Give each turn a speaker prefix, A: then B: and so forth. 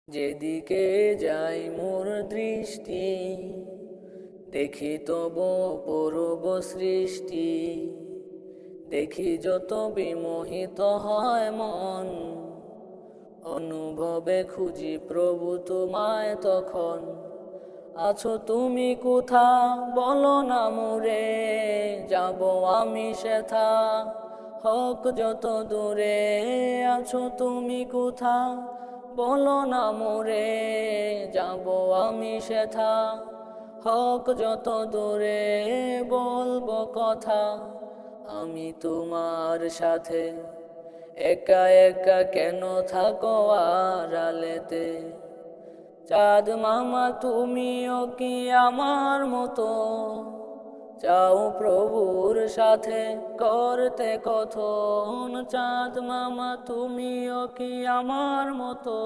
A: যেদিকে যাই মোর দৃষ্টি, দেখি তব পূর্ব সৃষ্টি। দেখি যত বিমোহিত হয় মন, অনুভবে খুঁজি প্রভু তোমায় তখন। আছো তুমি কোথা বলো না মোরে, যাব আমি সেথা হোক যত দূরে। আছো তুমি কোথা বলো না মোরে, যাব আমি সেথা হোক যত দূরে। বলবো কথা আমি তোমার সাথে, একা একা কেন থাকো আড়ালেতে। চাঁদ মামা তুমিও কি আমার মতো, চাও প্রভুর সাথে করতে কথন। চাঁদ মামা তুমিও কি আমার মতো।